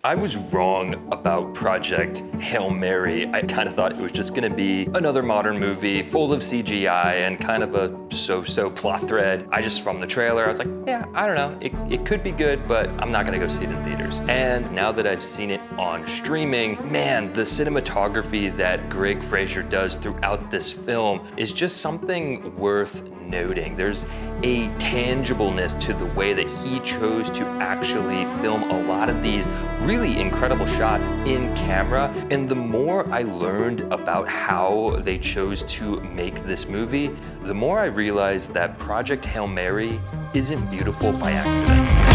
I was wrong about Project Hail Mary. I kind of thought it was just gonna be another modern movie full of CGI and kind of a so-so plot thread. From the trailer, I was like, yeah, I don't know. It could be good, but I'm not gonna go see it in theaters. And now that I've seen it on streaming, man, the cinematography that Greig Fraser does throughout this film is just something worth noting. There's a tangibleness to the way that he chose to actually film a lot of these really incredible shots in camera. And the more I learned about how they chose to make this movie, the more I realized that Project Hail Mary isn't beautiful by accident.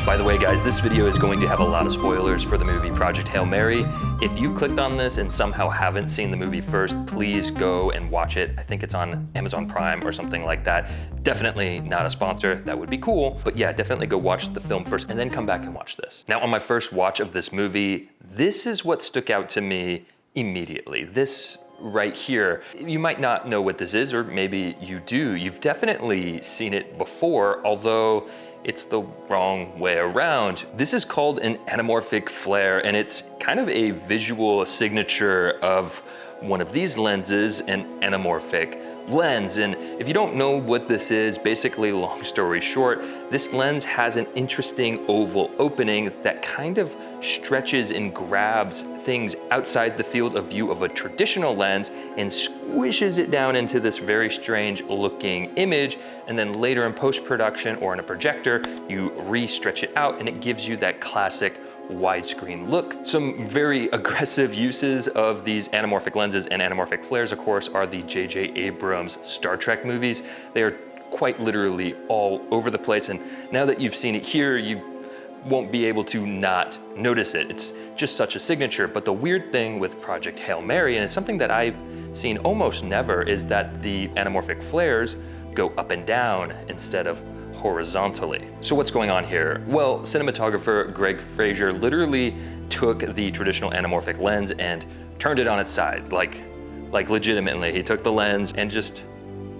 By the way, guys, this video is going to have a lot of spoilers for the movie Project Hail Mary. If you clicked on this and somehow haven't seen the movie first, please go and watch it. I think it's on Amazon Prime or something like that. Definitely not a sponsor, that would be cool. But yeah, definitely go watch the film first and then come back and watch this. Now, on my first watch of this movie, this is what stuck out to me immediately. This right here. You might not know what this is, or maybe you do. You've definitely seen it before, although it's the wrong way around. This is called an anamorphic flare, and it's kind of a visual signature of one of these lenses, an anamorphic lens. And if you don't know what this is, basically, long story short, this lens has an interesting oval opening that kind of stretches and grabs things outside the field of view of a traditional lens and squishes it down into this very strange looking image. And then later in post-production or in a projector, you re-stretch it out and it gives you that classic widescreen look. Some very aggressive uses of these anamorphic lenses and anamorphic flares, of course, are the J.J. Abrams Star Trek movies. They are quite literally all over the place. And now that you've seen it here, you won't be able to not notice it. It's just such a signature. But the weird thing with Project Hail Mary, and it's something that I've seen almost never, is that the anamorphic flares go up and down instead of horizontally. So what's going on here? Well, cinematographer Greig Fraser literally took the traditional anamorphic lens and turned it on its side, like legitimately. He took the lens and just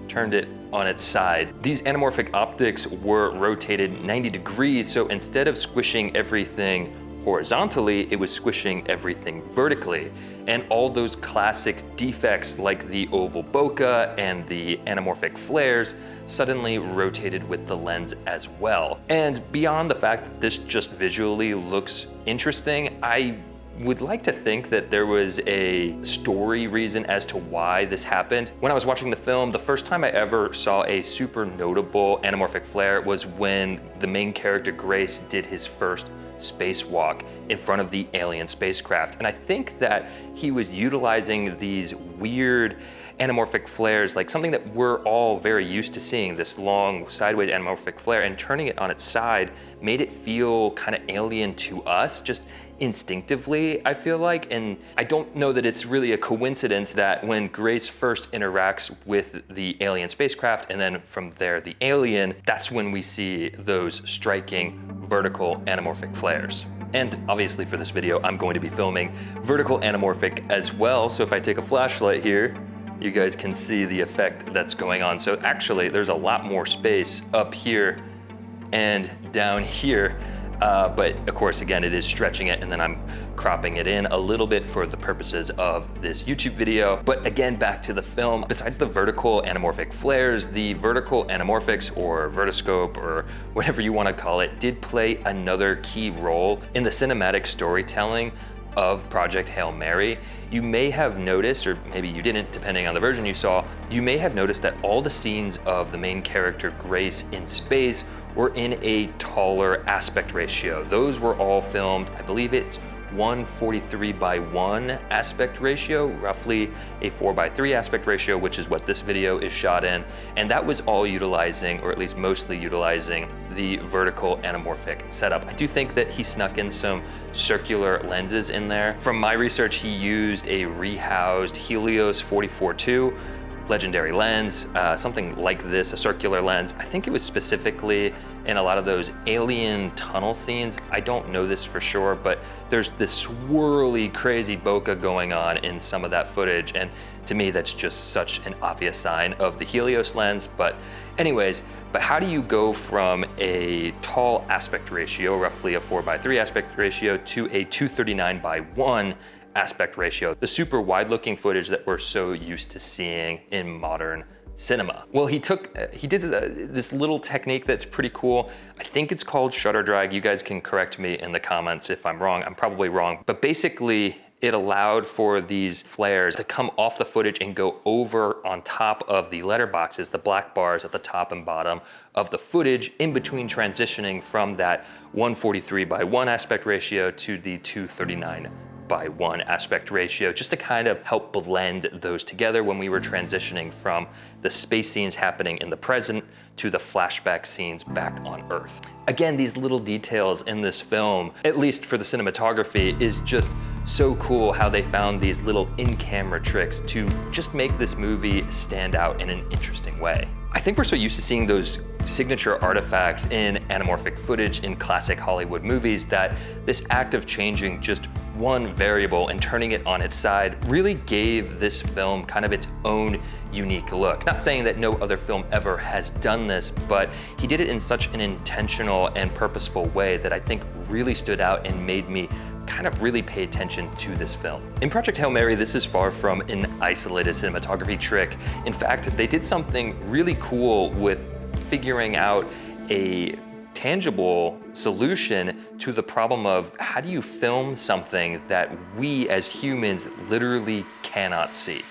turned it on its side. These anamorphic optics were rotated 90 degrees, so instead of squishing everything horizontally, it was squishing everything vertically. And all those classic defects like the oval bokeh and the anamorphic flares suddenly rotated with the lens as well. And beyond the fact that this just visually looks interesting, I would like to think that there was a story reason as to why this happened. When I was watching the film, the first time I ever saw a super notable anamorphic flare was when the main character Grace did his first spacewalk in front of the alien spacecraft. And I think that he was utilizing these weird anamorphic flares, like something that we're all very used to seeing, this long sideways anamorphic flare, and turning it on its side made it feel kind of alien to us, just instinctively, I feel like. And I don't know that it's really a coincidence that when Grace first interacts with the alien spacecraft and then from there the alien, that's when we see those striking vertical anamorphic flares. And obviously for this video, I'm going to be filming vertical anamorphic as well. So if I take a flashlight here, you guys can see the effect that's going on. So actually there's a lot more space up here and down here. But of course, again, it is stretching it, and then I'm cropping it in a little bit for the purposes of this YouTube video. But again, back to the film, besides the vertical anamorphic flares, the vertical anamorphics or vertiscope or whatever you want to call it did play another key role in the cinematic storytelling of Project Hail Mary. You may have noticed, or maybe you didn't, depending on the version you saw, you may have noticed that all the scenes of the main character Grace in space were in a taller aspect ratio. Those were all filmed, I believe it's 1:43:1 aspect ratio, roughly a 4:3 aspect ratio, which is what this video is shot in. And that was all utilizing, or at least mostly utilizing, the vertical anamorphic setup. I do think that he snuck in some circular lenses in there. From my research, he used a rehoused Helios 44-2 legendary lens, something like this, a circular lens. I think it was specifically in a lot of those alien tunnel scenes. I don't know this for sure, but there's this swirly, crazy bokeh going on in some of that footage. And to me, that's just such an obvious sign of the Helios lens. But Anyways, but how do you go from a tall aspect ratio, roughly a 4:3 aspect ratio, to a 239:1 aspect ratio, the super wide looking footage that we're so used to seeing in modern cinema? Well, he did this little technique that's pretty cool. I think it's called shutter drag. You guys can correct me in the comments if I'm wrong. I'm probably wrong, but basically it allowed for these flares to come off the footage and go over on top of the letterboxes, the black bars at the top and bottom of the footage, in between transitioning from that 143:1 aspect ratio to the 239:1 aspect ratio, just to kind of help blend those together when we were transitioning from the space scenes happening in the present to the flashback scenes back on Earth. Again, these little details in this film, at least for the cinematography, is just so cool how they found these little in-camera tricks to just make this movie stand out in an interesting way. I think we're so used to seeing those signature artifacts in anamorphic footage in classic Hollywood movies that this act of changing just one variable and turning it on its side really gave this film kind of its own unique look. Not saying that no other film ever has done this, but he did it in such an intentional and purposeful way that I think really stood out and made me kind of really pay attention to this film. In Project Hail Mary, this is far from an isolated cinematography trick. In fact, they did something really cool with figuring out a tangible solution to the problem of how do you film something that we as humans literally cannot see.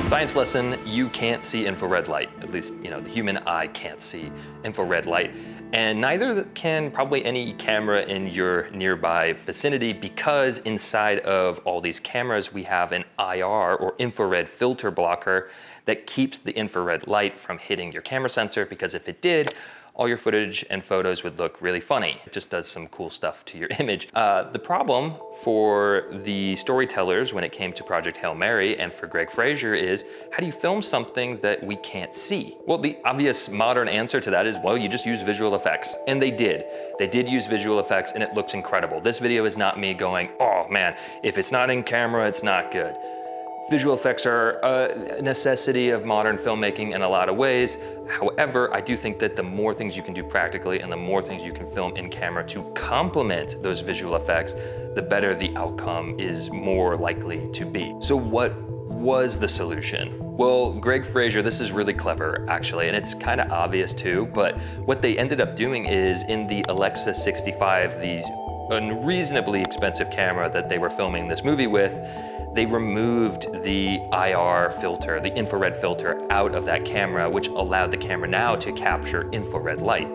Science lesson, you can't see infrared light. At least, the human eye can't see infrared light. And neither can probably any camera in your nearby vicinity, because inside of all these cameras, we have an IR or infrared filter blocker that keeps the infrared light from hitting your camera sensor, because if it did, all your footage and photos would look really funny. It just does some cool stuff to your image. The problem for the storytellers when it came to Project Hail Mary and for Greig Fraser is, how do you film something that we can't see? Well, the obvious modern answer to that is, well, you just use visual effects. And they did. They did use visual effects and it looks incredible. This video is not me going, oh man, if it's not in camera, it's not good. Visual effects are a necessity of modern filmmaking in a lot of ways. However, I do think that the more things you can do practically and the more things you can film in camera to complement those visual effects, the better the outcome is more likely to be. So what was the solution? Well, Greig Fraser, this is really clever actually, and it's kind of obvious too, but what they ended up doing is in the Alexa 65, the unreasonably expensive camera that they were filming this movie with, they removed the IR filter, the infrared filter, out of that camera, which allowed the camera now to capture infrared light.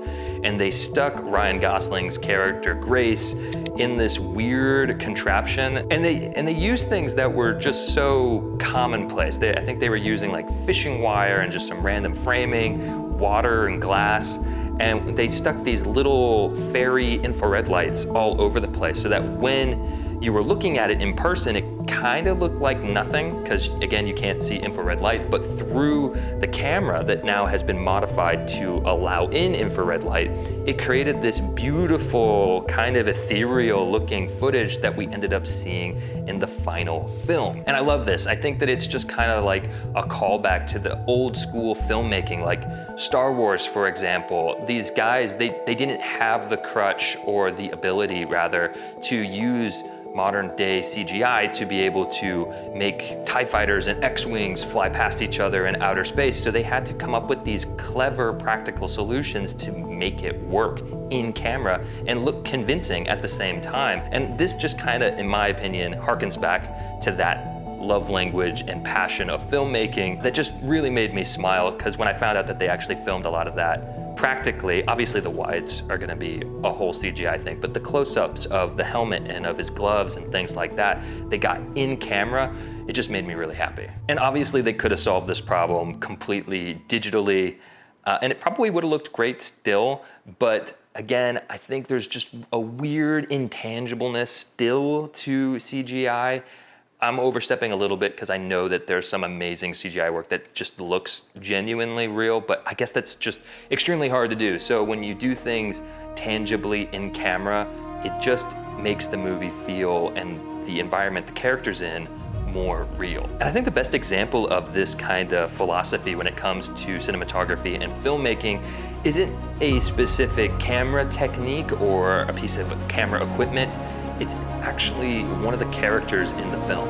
And they stuck Ryan Gosling's character, Grace, in this weird contraption. And they used things that were just so commonplace. I think they were using like fishing wire and just some random framing, water and glass. And they stuck these little fairy infrared lights all over the place so that when you were looking at it in person, it kind of looked like nothing, because again, you can't see infrared light, but through the camera that now has been modified to allow in infrared light, it created this beautiful kind of ethereal looking footage that we ended up seeing in the final film. And I love this. I think that it's just kind of like a callback to the old school filmmaking, like Star Wars, for example. These guys, they didn't have the crutch or the ability rather to use modern day CGI to be able to make TIE fighters and X-Wings fly past each other in outer space. So they had to come up with these clever practical solutions to make it work in camera and look convincing at the same time. And this just kind of, in my opinion, harkens back to that love language and passion of filmmaking that just really made me smile, because when I found out that they actually filmed a lot of that practically, obviously the wides are gonna be a whole CGI thing, but the close-ups of the helmet and of his gloves and things like that, they got in camera, it just made me really happy. And obviously they could have solved this problem completely digitally, and it probably would have looked great still, but again, I think there's just a weird intangibleness still to CGI. I'm overstepping a little bit because I know that there's some amazing CGI work that just looks genuinely real, but I guess that's just extremely hard to do. So when you do things tangibly in camera, it just makes the movie feel, and the environment the character's in, more real. And I think the best example of this kind of philosophy when it comes to cinematography and filmmaking isn't a specific camera technique or a piece of camera equipment. It's actually one of the characters in the film.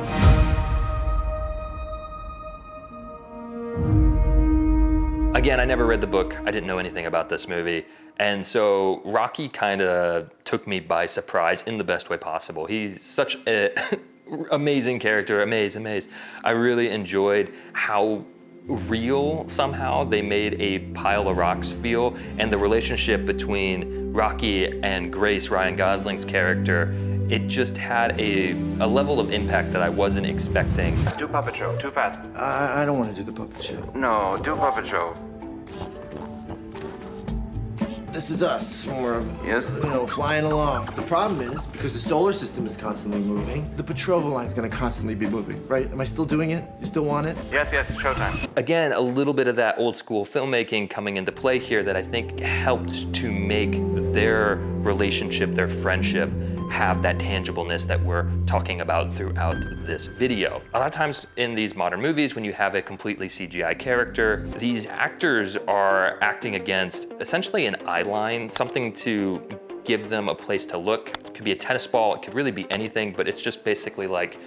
Again, I never read the book. I didn't know anything about this movie. And so Rocky kind of took me by surprise in the best way possible. He's such an amazing character, amaze. I really enjoyed how real somehow they made a pile of rocks feel, and the relationship between Rocky and Grace, Ryan Gosling's character, it just had a level of impact that I wasn't expecting. Do puppet show, too fast. I don't want to do the puppet show. No, do puppet show. This is us when we're, Yes? flying along. The problem is, because the solar system is constantly moving, the Petrova line's gonna constantly be moving, right? Am I still doing it? You still want it? Yes, showtime. Again, a little bit of that old school filmmaking coming into play here that I think helped to make their relationship, their friendship, have that tangibleness that we're talking about throughout this video. A lot of times in these modern movies, when you have a completely CGI character, these actors are acting against essentially an eye line, something to give them a place to look. It could be a tennis ball, it could really be anything, but it's just basically like,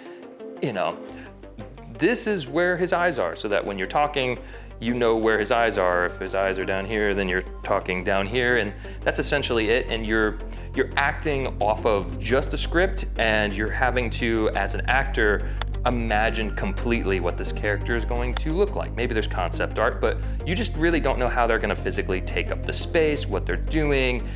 this is where his eyes are, so that when you're talking, you know where his eyes are. If his eyes are down here, then you're talking down here, and that's essentially it. And you're acting off of just a script, and you're having to, as an actor, imagine completely what this character is going to look like. Maybe there's concept art, but you just really don't know how they're gonna physically take up the space, what they're doing,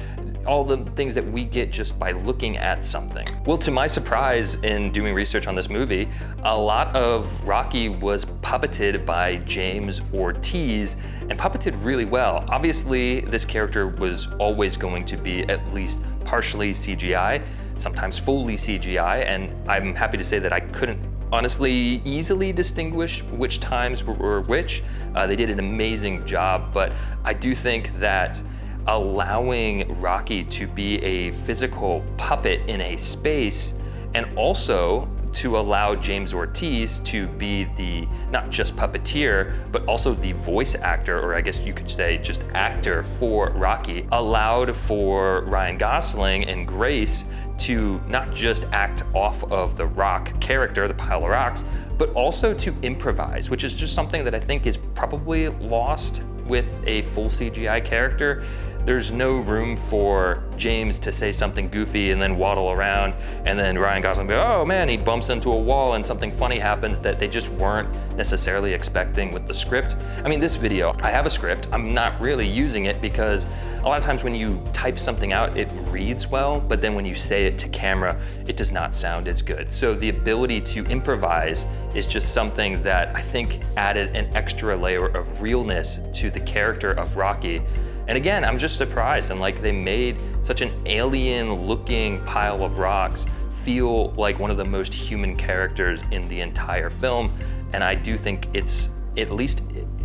all the things that we get just by looking at something. Well, to my surprise in doing research on this movie, a lot of Rocky was puppeted by James Ortiz, and puppeted really well. Obviously, this character was always going to be at least partially CGI, sometimes fully CGI, and I'm happy to say that I couldn't honestly easily distinguish which times were which. They did an amazing job, but I do think that allowing Rocky to be a physical puppet in a space, and also to allow James Ortiz to be the, not just puppeteer, but also the voice actor, or I guess you could say just actor for Rocky, allowed for Ryan Gosling and Grace to not just act off of the rock character, the pile of rocks, but also to improvise, which is just something that I think is probably lost with a full CGI character. There's no room for James to say something goofy and then waddle around, and then Ryan Gosling go, oh man, he bumps into a wall and something funny happens that they just weren't necessarily expecting with the script. I mean, this video, I have a script, I'm not really using it because a lot of times when you type something out, it reads well, but then when you say it to camera, it does not sound as good. So the ability to improvise is just something that I think added an extra layer of realness to the character of Rocky. And again, I'm just surprised, and like they made such an alien looking pile of rocks feel like one of the most human characters in the entire film. And I do think it's, at least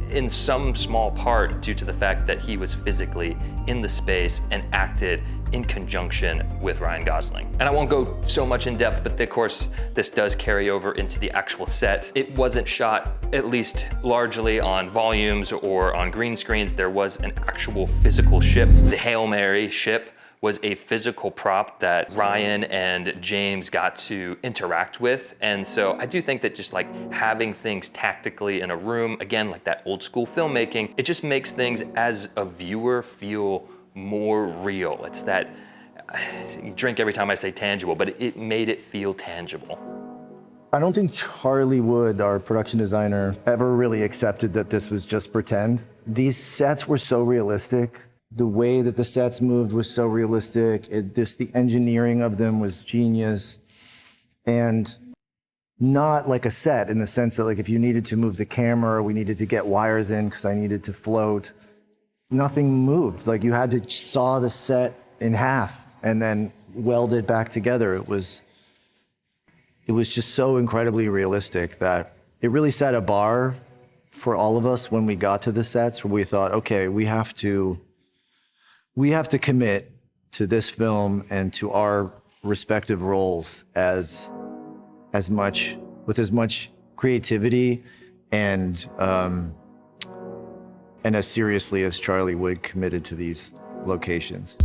in some small part, due to the fact that he was physically in the space and acted in conjunction with Ryan Gosling. And I won't go so much in depth, but of course, this does carry over into the actual set. It wasn't shot, at least largely, on volumes or on green screens. There was an actual physical ship. The Hail Mary ship was a physical prop that Ryan and James got to interact with. And so I do think that just like having things tactically in a room, again, like that old school filmmaking, it just makes things as a viewer feel more real. It's that, you drink every time I say tangible, but it made it feel tangible. I don't think Charlie Wood, our production designer, ever really accepted that this was just pretend. These sets were so realistic. The way that the sets moved was so realistic. The engineering of them was genius. And not like a set in the sense that like if you needed to move the camera, we needed to get wires in because I needed to float. Nothing moved. Like you had to saw the set in half and then weld it back together. It was just so incredibly realistic that it really set a bar for all of us when we got to the sets where we thought, okay, we have to commit to this film and to our respective roles as much creativity and as seriously as Charlie Wood committed to these locations.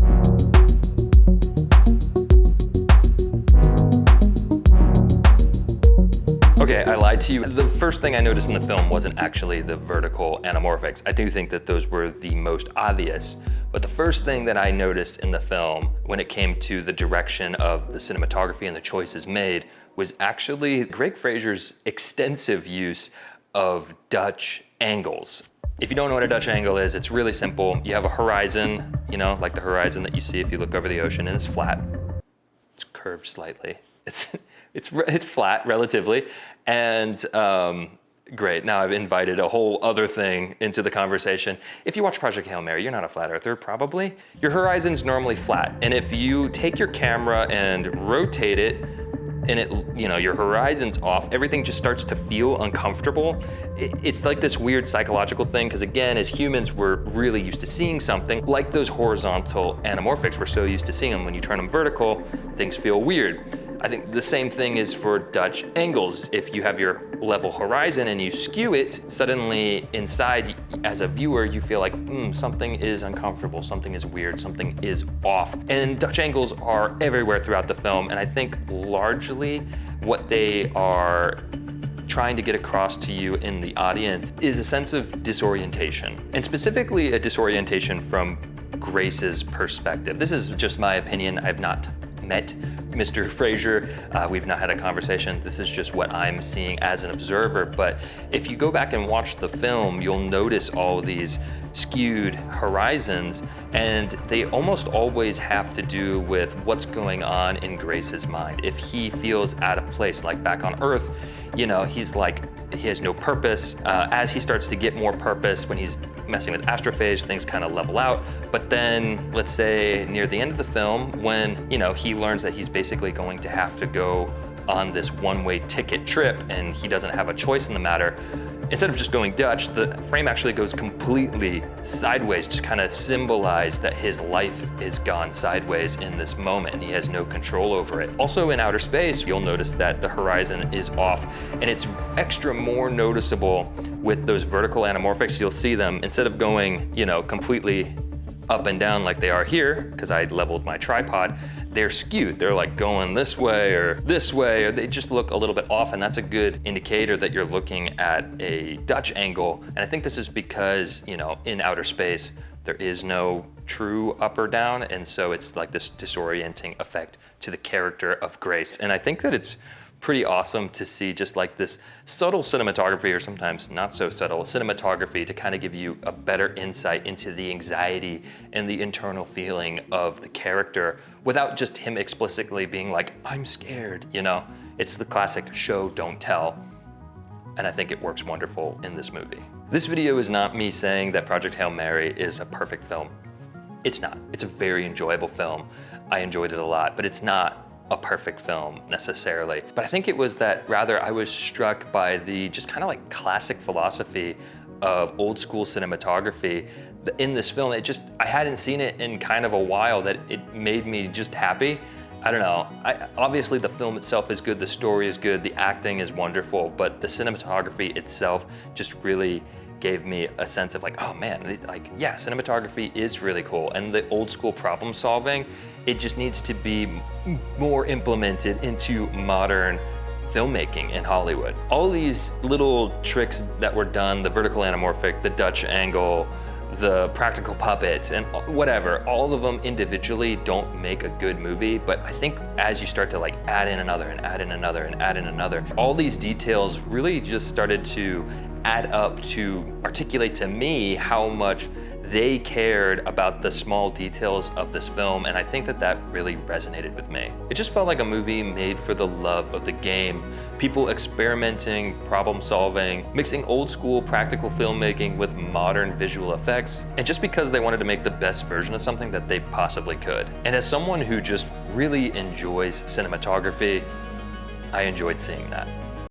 Okay, I lied to you. The first thing I noticed in the film wasn't actually the vertical anamorphics. I do think that those were the most obvious. But the first thing that I noticed in the film when it came to the direction of the cinematography and the choices made was actually Greig Fraser's extensive use of Dutch angles. If you don't know what a Dutch angle is, it's really simple. You have a horizon, you know, like the horizon that you see if you look over the ocean, and it's flat. It's curved slightly. It's flat relatively, and great. Now I've invited a whole other thing into the conversation. If you watch Project Hail Mary, you're not a flat earther, probably. Your horizon's normally flat, and if you take your camera and rotate it, and your horizon's off, everything just starts to feel uncomfortable. It's like this weird psychological thing, because again, as humans, we're really used to seeing something. Like those horizontal anamorphics, we're so used to seeing them. When you turn them vertical, things feel weird. I think the same thing is for Dutch angles. If you have your level horizon and you skew it, suddenly inside, as a viewer, you feel like, something is uncomfortable, something is weird, something is off. And Dutch angles are everywhere throughout the film, and I think largely what they are trying to get across to you in the audience is a sense of disorientation, and specifically a disorientation from Grace's perspective. This is just my opinion. I've not met Mr. Fraser. We've not had a conversation. This is just what I'm seeing as an observer. But if you go back and watch the film, you'll notice all these skewed horizons, and they almost always have to do with what's going on in Grace's mind. If he feels out of place, like back on Earth, he's like, he has no purpose. As he starts to get more purpose, when he's messing with astrophage, things kind of level out. But then, let's say near the end of the film, when he learns that he's basically going to have to go on this one-way ticket trip and he doesn't have a choice in the matter, instead of just going Dutch, the frame actually goes completely sideways to kind of symbolize that his life is gone sideways in this moment and he has no control over it. Also in outer space, you'll notice that the horizon is off, and it's extra more noticeable with those vertical anamorphics. You'll see them, instead of going, completely up and down like they are here, because I leveled my tripod, they're skewed. They're like going this way, or they just look a little bit off, and that's a good indicator that you're looking at a Dutch angle. And I think this is because, in outer space, there is no true up or down, and so it's like this disorienting effect to the character of Grace. And I think that it's pretty awesome to see just like this subtle cinematography, or sometimes not so subtle cinematography, to kind of give you a better insight into the anxiety and the internal feeling of the character without just him explicitly being like, I'm scared, It's the classic show, don't tell. And I think it works wonderful in this movie. This video is not me saying that Project Hail Mary is a perfect film. It's not. It's a very enjoyable film. I enjoyed it a lot, but it's not a perfect film necessarily. But I think it was that rather I was struck by the just kind of like classic philosophy of old school cinematography in this film. I hadn't seen it in kind of a while, that it made me just happy. I don't know. Obviously the film itself is good, the story is good, the acting is wonderful, but the cinematography itself just really gave me a sense of like, oh man, cinematography is really cool. And the old school problem solving, it just needs to be more implemented into modern filmmaking in Hollywood. All these little tricks that were done, the vertical anamorphic, the Dutch angle, the practical puppet, and whatever, all of them individually don't make a good movie, but I think as you start to like add in another and add in another and add in another, all these details really just started to add up to articulate to me how much they cared about the small details of this film, and I think that really resonated with me. It just felt like a movie made for the love of the game. People experimenting, problem solving, mixing old school practical filmmaking with modern visual effects, and just because they wanted to make the best version of something that they possibly could. And as someone who just really enjoys cinematography, I enjoyed seeing that.